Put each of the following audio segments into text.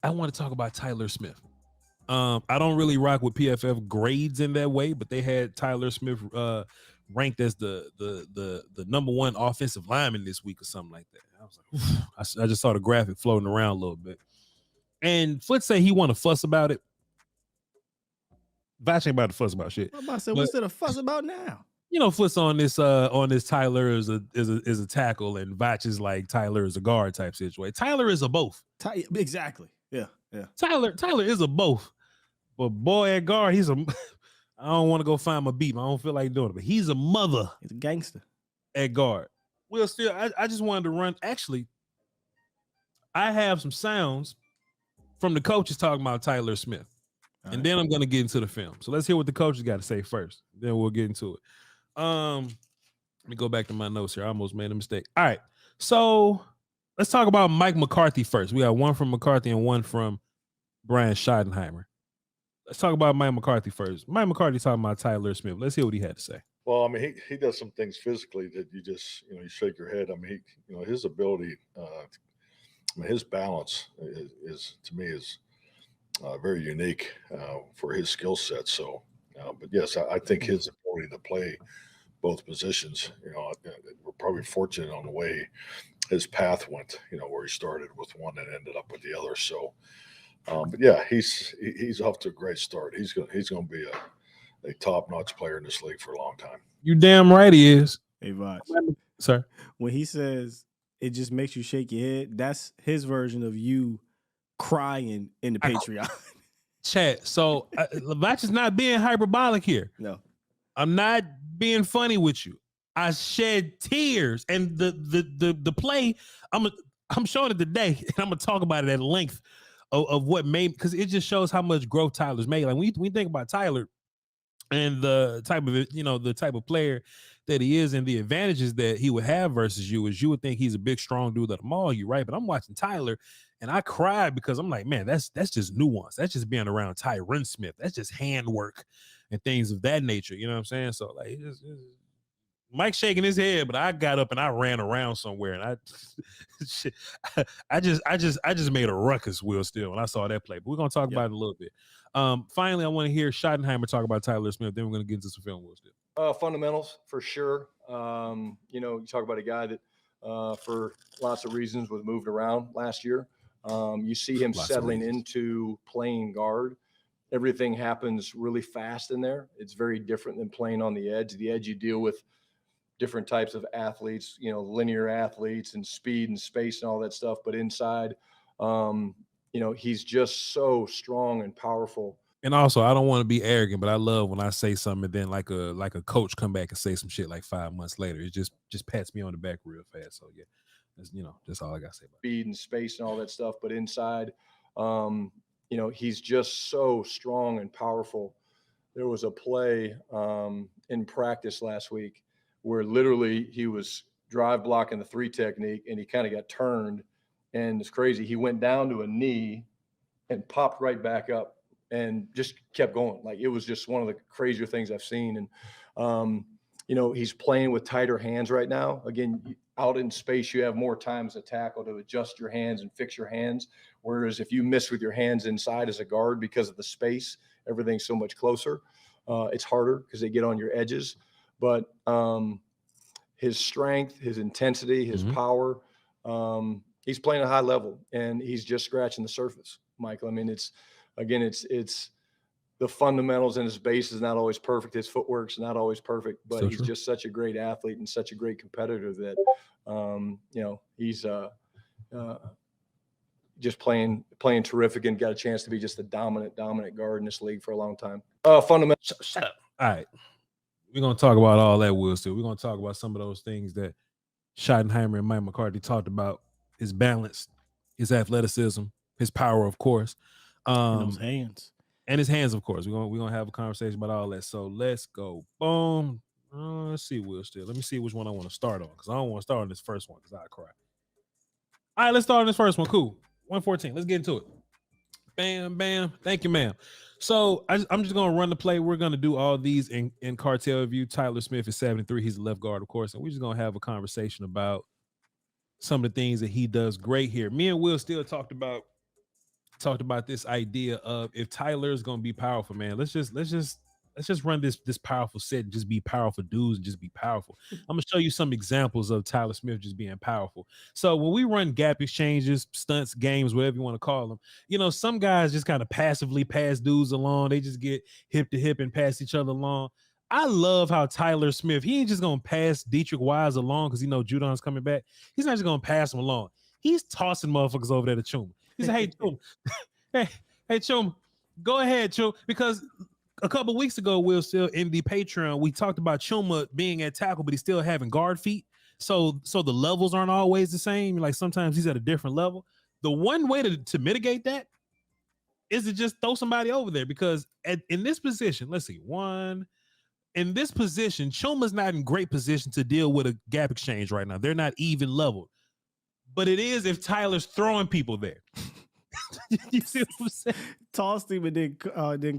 I want to talk about Tyler Smith. I don't really rock with PFF grades in that way, but they had Tyler Smith ranked as the number one offensive lineman this week or something like that. I was like, I just saw the graphic floating around a little bit. And Foot say he want to fuss about it. Voch ain't about to fuss about shit. I'm about to say, what's there to fuss about now? You know, Foot's on this Tyler is a tackle, and Voch is like Tyler is a guard type situation. Tyler is a both. Exactly. Yeah. Tyler is a both. But boy, at guard, he's a. I don't want to go find my beat. I don't feel like doing it. But he's a mother. He's a gangster at guard. Well, still, I just wanted to run. Actually, I have some sounds from the coaches talking about Tyler Smith, and then I'm going to get into the film. So let's hear what the coaches got to say first. Then we'll get into it. Let me go back to my notes here. I almost made a mistake. All right, so let's talk about Mike McCarthy first. We got one from McCarthy and one from Brian Schottenheimer. Let's talk about Mike McCarthy first. Mike McCarthy talking about Tyler Smith. Let's hear what he had to say. Well, I mean, he does some things physically that you just, you shake your head. I mean, his ability, his balance is to me is very unique for his skill set. So, but yes, I think his ability to play both positions, we're probably fortunate on the way his path went, where he started with one and ended up with the other. So, but yeah, he's off to a great start. He's going to be a top-notch player in this league for a long time. You damn right he is. Hey, Voch. Sir. When he says it just makes you shake your head, that's his version of you crying in the Patreon. Chat. So Voch is not being hyperbolic here. No. I'm not being funny with you. I shed tears, and the play, I'm showing it today, and I'm gonna talk about it at length of what made, because it just shows how much growth Tyler's made. Like when we think about Tyler and the type of player that he is and the advantages that he would have versus you, is you would think he's a big, strong dude that'll maul you, right? But I'm watching Tyler and I cried because I'm like, man, that's just nuance. That's just being around Tyron Smith. That's just handwork and things of that nature. You know what I'm saying? So like, Mike's shaking his head, but I got up and I ran around somewhere, and I just made a ruckus, Will, still, when I saw that play. But we're gonna talk about it a little bit. Finally, I want to hear Schottenheimer talk about Tyler Smith. Then we're gonna get into some film, Will, still. Fundamentals for sure. You talk about a guy that for lots of reasons was moved around last year. You see him settling into playing guard. Everything happens really fast in there. It's very different than playing on the edge. The edge, you deal with different types of athletes, linear athletes and speed and space and all that stuff. But inside, he's just so strong and powerful. And also, I don't want to be arrogant, but I love when I say something and then like a coach come back and say some shit like 5 months later. It just pats me on the back real fast. So yeah, that's all I got to say about speed and space and all that stuff. But inside, he's just so strong and powerful. There was a play in practice last week where literally he was drive blocking the 3 technique and he kind of got turned, and it's crazy. He went down to a knee and popped right back up and just kept going. Like, it was just one of the crazier things I've seen. And, he's playing with tighter hands right now. Again, out in space, you have more time as a tackle to adjust your hands and fix your hands. Whereas if you miss with your hands inside as a guard because of the space, everything's so much closer. It's harder because they get on your edges. But his strength, his intensity, his power, he's playing at a high level, and he's just scratching the surface, Michael. I mean, it's the fundamentals, and his base is not always perfect. His footwork's not always perfect, but he's just such a great athlete and such a great competitor that, he's just playing terrific and got a chance to be just a dominant guard in this league for a long time. Fundamentals. Shut up. All right. We're going to talk about all that, Will, still. We're going to talk about some of those things that Schottenheimer and Mike McCarthy talked about: his balance, his athleticism, his power, of course. And those hands. And his hands, of course. We're gonna have a conversation about all that. So let's go. Boom. Let's see, Will, still. Let me see which one I want to start on, because I don't want to start on this first one because I'll cry. All right, let's start on this first one. Cool. 114. Let's get into it. Bam, bam. Thank you, ma'am. So I'm just going to run the play. We're going to do all these in cartel view. Tyler Smith is 73. He's a left guard, of course. And we're just going to have a conversation about some of the things that he does great here. Me and Will still talked about talked about this idea of if Tyler is going to be powerful, man, let's just run this powerful set and just be powerful dudes and just be powerful. I'm gonna show you some examples of Tyler Smith just being powerful. So when we run gap exchanges, stunts, games, whatever you want to call them, you know, some guys just kind of passively pass dudes along. They just get hip to hip and pass each other along. I love how Tyler Smith, he ain't just gonna pass Dietrich Wise along because Judon's coming back. He's not just gonna pass him along. He's tossing motherfuckers over there to Chuma. He said, hey, Chuma, hey, Chuma, go ahead, Chuma, because a couple weeks ago, Will Steele, in the Patreon, we talked about Chuma being at tackle, but he's still having guard feet. So the levels aren't always the same. Like sometimes he's at a different level. The one way to mitigate that is to just throw somebody over there because in this position, let's see, in this position, Chuma's not in great position to deal with a gap exchange right now. They're not even leveled. But it is if Tyler's throwing people there. You see what I'm saying? Tossed him and then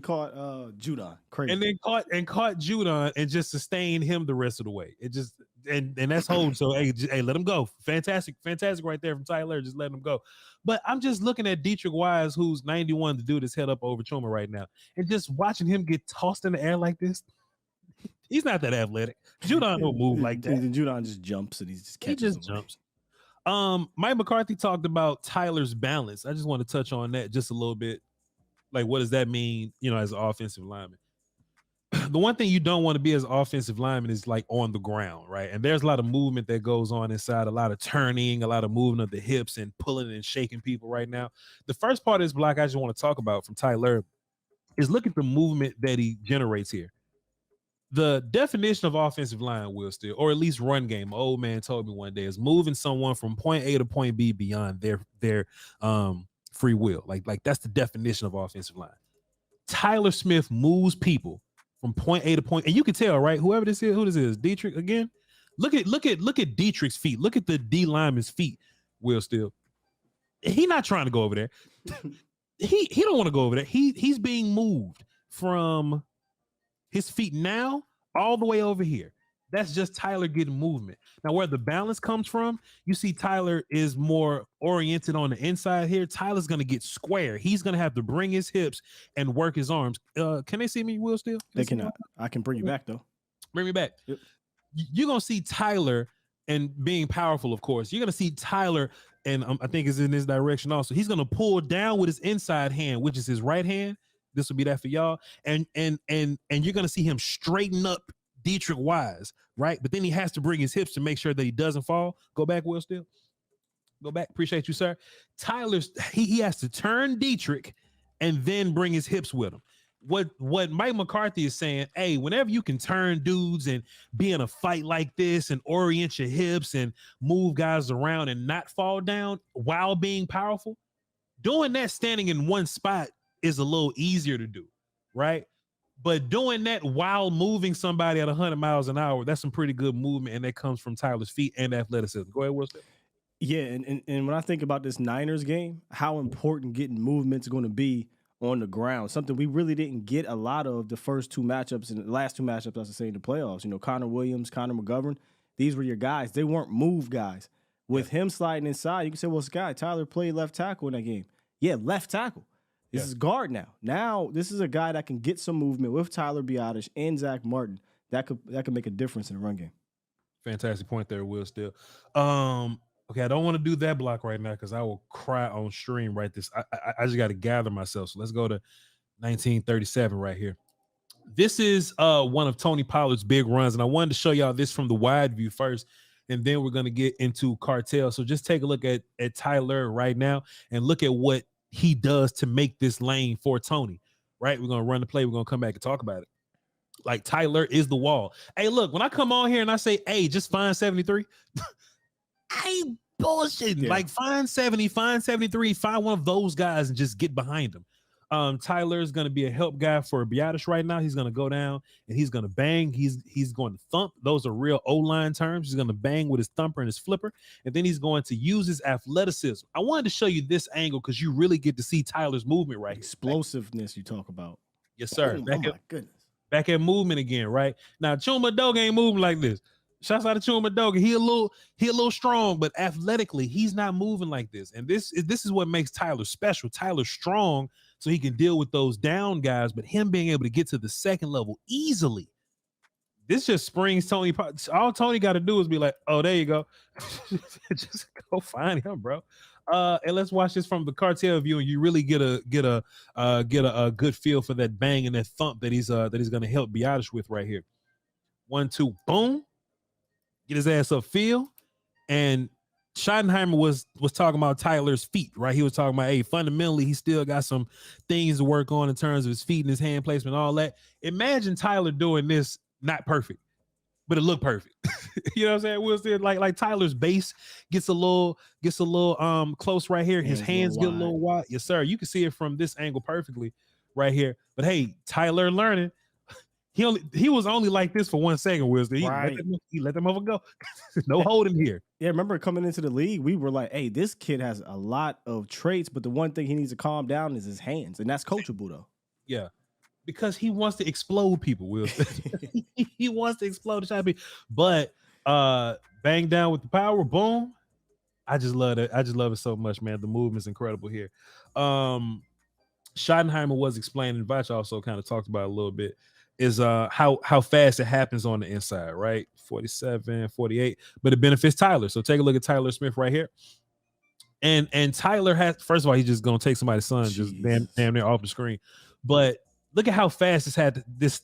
caught Judon. Crazy. And then caught Judon and just sustained him the rest of the way. It just and that's hold. So hey, let him go. Fantastic right there from Tyler. Just let him go. But I'm just looking at Dietrich Wise, who's 91, to do this head up over Chuma right now, and just watching him get tossed in the air like this. He's not that athletic. Judon don't move like that. And Judon just jumps and he just jumps. Mike McCarthy talked about Tyler's balance. I just want to touch on that just a little bit. Like, what does that mean, as an offensive lineman? The one thing you don't want to be as an offensive lineman is like on the ground, right? And there's a lot of movement that goes on inside, a lot of turning, a lot of moving of the hips and pulling and shaking people right now. The first part of this block I just want to talk about from Tyler is look at the movement that he generates here. The definition of offensive line, Will Steele, or at least run game, my old man told me one day, is moving someone from point A to point B beyond their free will. Like that's the definition of offensive line. Tyler Smith moves people from point A to point, and you can tell, right? Who this is, Dietrich again. Look at Dietrich's feet. Look at the D lineman's feet, Will Steele. He not trying to go over there. he don't want to go over there. He's being moved from his feet now all the way over here. That's just Tyler getting movement. Now, where the balance comes from, you see Tyler is more oriented on the inside here. Tyler's going to get square. He's going to have to bring his hips and work his arms. Can they see me, Will, still? They cannot. I can bring you back, though. Bring me back. Yep. You're going to see Tyler, and being powerful, of course, you're going to see Tyler, and I think it's in this direction also. He's going to pull down with his inside hand, which is his right hand. This will be that for y'all. And you're going to see him straighten up Dietrich Wise, right? But then he has to bring his hips to make sure that he doesn't fall. Go back, Will, still. Go back. Appreciate you, sir. Tyler's, he has to turn Dietrich and then bring his hips with him. What Mike McCarthy is saying, hey, whenever you can turn dudes and be in a fight like this and orient your hips and move guys around and not fall down while being powerful, doing that standing in one spot is a little easier to do, right? But doing that while moving somebody at 100 miles an hour, that's some pretty good movement, and that comes from Tyler's feet and athleticism. Go ahead, Wilson. Yeah, and when I think about this Niners game, how important getting movement is going to be on the ground, something we really didn't get a lot of the first two matchups and the last two matchups, I should say, in the playoffs. Connor Williams, Connor McGovern, these were your guys. They weren't move guys. With him sliding inside, you can say, well, Tyler played left tackle in that game. Yeah, left tackle. This is guard now. Now, this is a guy that can get some movement with Tyler Biadasz and Zach Martin. That could make a difference in the run game. Fantastic point there, Will, still. Okay, I don't want to do that block right now because I will cry on stream right this. I just got to gather myself. So let's go to 1937 right here. This is one of Tony Pollard's big runs, and I wanted to show y'all this from the wide view first, and then we're going to get into cartel. So just take a look at Tyler right now and look at what he does to make this lane for Tony, right? We're going to run the play. We're going to come back and talk about it. Like, Tyler is the wall. Hey, look, when I come on here and I say, hey, just find 73, I ain't bullshitting. Yeah. Like, find 70, find 73, find one of those guys and just get behind him. Tyler is going to be a help guy for Biadasz right now. He's going to go down and he's going to bang. He's going to thump. Those are real O-line terms. He's going to bang with his thumper and his flipper, and then he's going to use his athleticism. I wanted to show you this angle because you really get to see Tyler's movement right here. Explosiveness you talk about. Yes, sir. Oh my goodness. Back at movement again, right? Now, Chuma Dog ain't moving like this. Shouts out to Chuma Doga. He a little strong, but athletically, he's not moving like this. And this is what makes Tyler special. Tyler's strong, so he can deal with those down guys, but him being able to get to the second level easily. This just springs Tony. All Tony got to do is be like, "Oh, there you go." Just go find him, bro. And let's watch this from the cartel view, and you really get a good feel for that bang and that thump that he's gonna help Biotish with right here. 1, 2, boom. Get his ass up field. And Schottenheimer was talking about Tyler's feet, right? He was talking about, hey, fundamentally, he still got some things to work on in terms of his feet and his hand placement and all that. Imagine Tyler doing this, not perfect, but it looked perfect. You know what I'm saying? We'll see, like Tyler's base gets a little close right here. His hands get a little wide. Yes, sir. You can see it from this angle perfectly right here. But hey, Tyler learning. He was only like this for 1 second, Wilson. He let them over go. No holding here. Yeah, remember coming into the league, we were like, hey, this kid has a lot of traits, but the one thing he needs to calm down is his hands, and that's coachable, though. Yeah, because he wants to explode people, Wilson. He wants to explode the shot. But bang down with the power, boom. I just love it. I just love it so much, man. The movement's incredible here. Schottenheimer was explaining, Voch also kind of talked about it a little bit, is how fast it happens on the inside, right? 47, 48, but it benefits Tyler. So take a look at Tyler Smith right here. And Tyler has, first of all, he's just gonna take somebody's son just damn near off the screen. But look at how fast it's had this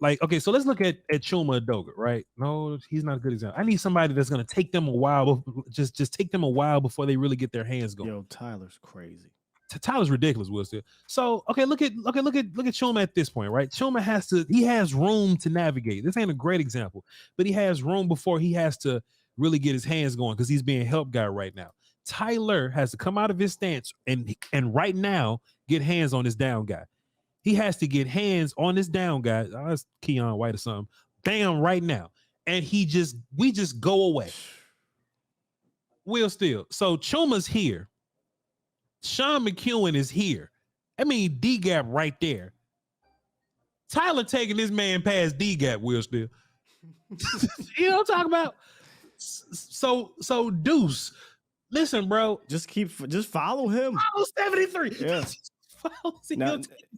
like, okay, so let's look at Chuma Doga, right? No, he's not a good example. I need somebody that's gonna take them a while, just take them a while before they really get their hands going. Yo, Tyler's crazy. Tyler's ridiculous, Will Steele. So okay, look at Chuma at this point, right? Chuma has room to navigate. This ain't a great example, but he has room before he has to really get his hands going because he's being help guy right now. Tyler has to come out of his stance and right now get hands on this down guy. He has to get hands on this down guy. Oh, that's Keon White or something. Bam, right now. And we just go away. Will Steele. So Chuma's here. Sean McEwen is here. I mean, D-Gap right there. Tyler taking this man past D-Gap, Will Steele. You know what I'm talking about? So Deuce, listen, bro. Just follow him. Follow 73. Yeah.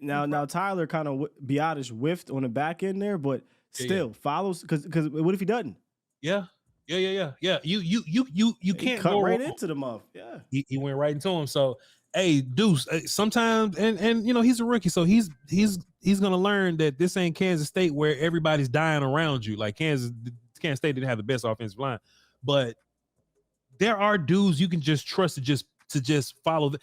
Now Tyler kind of Biotish whiffed on the back end there, but still follows because what if he doesn't? Yeah. You can't cut go right wrong. into the muff. Yeah, he went right into him. So hey, Deuce, sometimes and you know he's a rookie, so he's gonna learn that this ain't Kansas State where everybody's dying around you. Like Kansas State didn't have the best offensive line, but there are dudes you can just trust to just follow.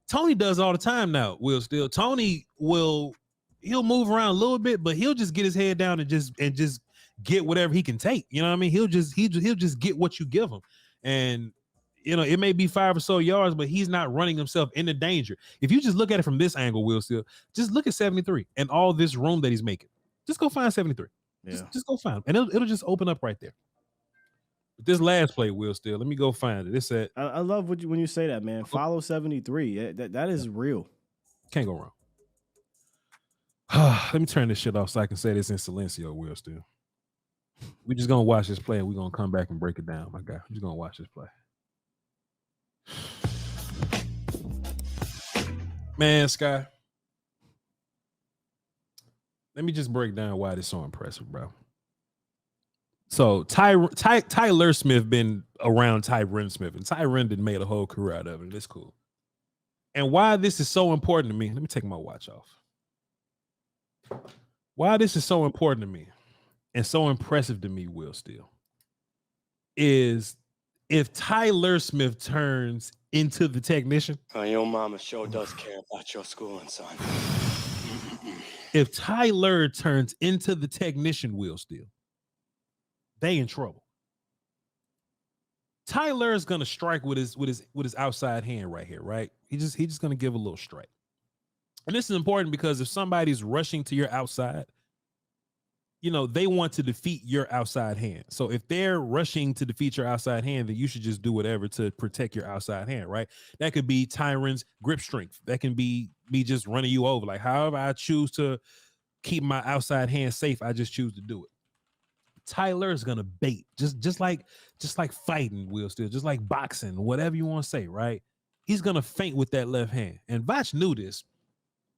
Tony does all the time now. Will Steele. Tony he'll move around a little bit, but he'll just get his head down and just get whatever he can take. You know what I mean? He'll just get what you give him. And you know, it may be 5 or so yards, but he's not running himself into danger. If you just look at it from this angle, Will Steele, just look at 73 and all this room that he's making. Just go find 73. Yeah. Just go find him. And it'll just open up right there. But this last play, Will Steele, let me go find it. It's at I love when you say that, man. Follow 73. That is real. Can't go wrong. Let me turn this shit off so I can say this in silencio, Will Steele. We're just gonna watch this play and we're gonna come back and break it down, my guy. We're just gonna watch this play. Man, Sky. Let me just break down why this is so impressive, bro. So Tyler Smith been around Tyron Smith, and Tyron did made a whole career out of it. That's cool. And why this is so important to me, let me take my watch off. Why this is so important to me and so impressive to me, Will Steele, is if Tyler Smith turns into the technician. Your mama sure does care about your schooling, son. If Tyler turns into the technician, Will Steele, they in trouble. Tyler is gonna strike with his outside hand right here, right? He's just gonna give a little strike. And this is important because if somebody's rushing to your outside, you know, they want to defeat your outside hand. So if they're rushing to defeat your outside hand, then you should just do whatever to protect your outside hand, right? That could be Tyron's grip strength. That can be me just running you over. Like however I choose to keep my outside hand safe, I just choose to do it. Tyler is gonna bait, just like fighting, Will Steele, just like boxing, whatever you want to say, right? He's gonna feint with that left hand. And Voch knew this,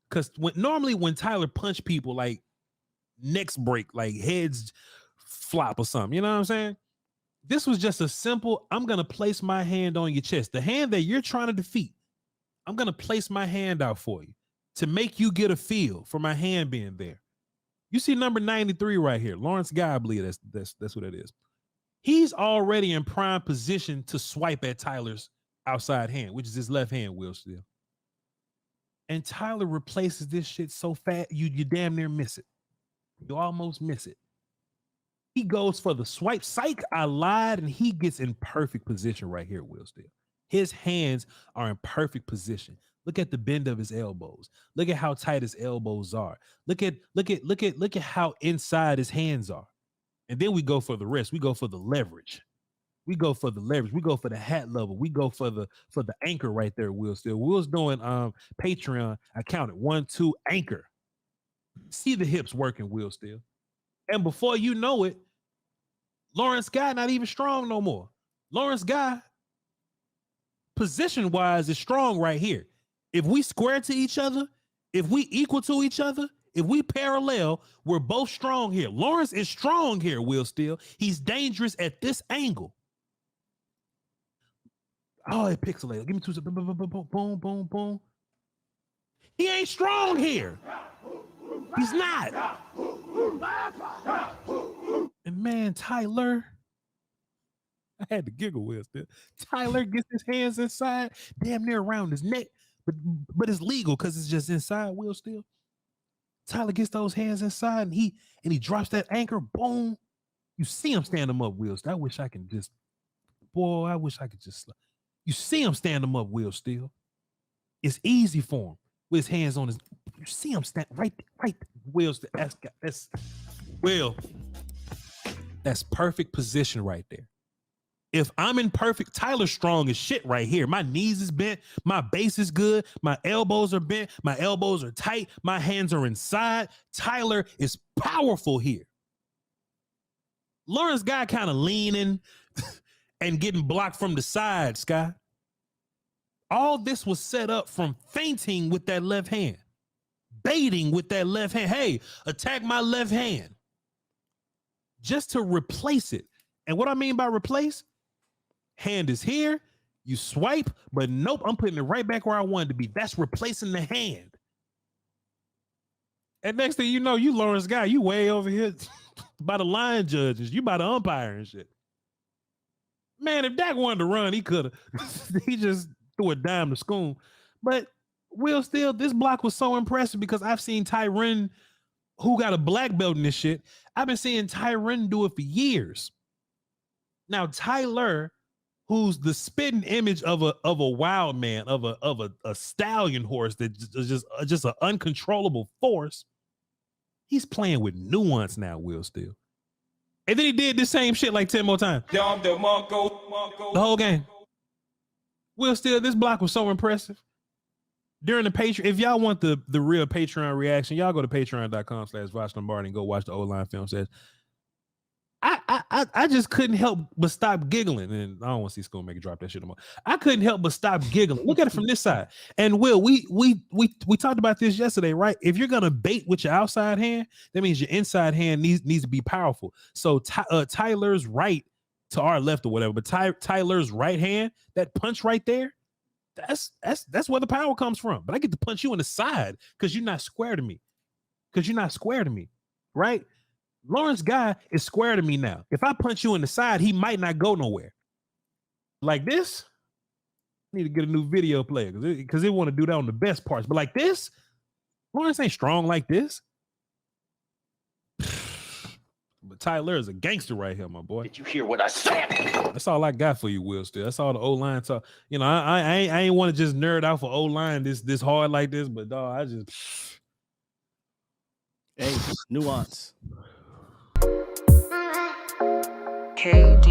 because normally when Tyler punched people, like necks break, like heads flop or something, you know what I'm saying? This was just a simple, I'm gonna place my hand on your chest. The hand that you're trying to defeat, I'm gonna place my hand out for you to make you get a feel for my hand being there. You see number 93 right here, Lawrence Guy, I believe that's what it is. He's already in prime position to swipe at Tyler's outside hand, which is his left hand, Will Steele. And Tyler replaces this shit so fast, you damn near miss it. You almost miss it. He goes for the swipe. Psych, I lied, and he gets in perfect position right here, Will Steele. His hands are in perfect position. Look at the bend of his elbows. Look at how tight his elbows are. Look at how inside his hands are. And then we go for the rest. We go for the leverage. We go for the leverage. We go for the hat level. We go for the anchor right there, Will Steele. Will's doing Patreon. I counted 1, 2, anchor. See the hips working, Will Steele. And before you know it, Lawrence Guy not even strong no more. Lawrence Guy, position-wise, is strong right here. If we square to each other, if we equal to each other, if we parallel, we're both strong here. Lawrence is strong here, Will Steele. He's dangerous at this angle. Oh, it pixelated. Give me 2 seconds. Boom, boom, boom, boom. He ain't strong here. He's not. And man, Tyler, I had to giggle, Will Steele. Tyler gets his hands inside, damn near around his neck, but it's legal because it's just inside, Will Steele. Tyler gets those hands inside and he drops that anchor, boom. You see him stand him up, Will Steele. I wish I could just you see him stand him up, Will Steele. It's easy for him with his hands on his, you see him stand right, Will Steele. That's perfect position right there. If I'm in perfect, Tyler's strong as shit right here. My knees is bent. My base is good. My elbows are bent. My elbows are tight. My hands are inside. Tyler is powerful here. Lawrence Guy kind of leaning and getting blocked from the side, Sky. All this was set up from feinting with that left hand, baiting with that left hand. Hey, attack my left hand. Just to replace it. And what I mean by replace, hand is here, you swipe, but nope, I'm putting it right back where I wanted to be. That's replacing the hand. And next thing you know, you Lawrence Guy, you way over here by the line judges, you by the umpire and shit. Man, if Dak wanted to run, he could have. He just threw a dime to school. But Will Steele, this block was so impressive because I've seen Tyron, who got a black belt in this shit. I've been seeing Tyron do it for years. Now, Tyler, who's the spitting image of a wild man, of a stallion horse that is just an uncontrollable force, he's playing with nuance now, Will Steele. And then he did the same shit like 10 more times. The whole game. Will Steele, this block was so impressive. During the Patreon, if y'all want the real Patreon reaction, y'all go to patreon.com/Voch Lombardi and go watch the O-line film session. I just couldn't help but stop giggling. And I don't want to see Schoolmaker drop that shit no more. I couldn't help but stop giggling. Look at it from this side. And Will, we talked about this yesterday, right? If you're gonna bait with your outside hand, that means your inside hand needs to be powerful. So Tyler's right to our left or whatever, but Tyler's right hand, that punch right there, that's where the power comes from. But I get to punch you in the side because you're not square to me. Right? Lawrence Guy is square to me now. If I punch you in the side, he might not go nowhere. Like this, I need to get a new video player because they want to do that on the best parts. But like this, Lawrence ain't strong like this. But Tyler is a gangster right here, my boy. Did you hear what I said? That's all I got for you, Will Steele. That's all the O-line talk. You know, I ain't want to just nerd out for O-line this hard like this, but dog, I just... Hey, nuance. KD.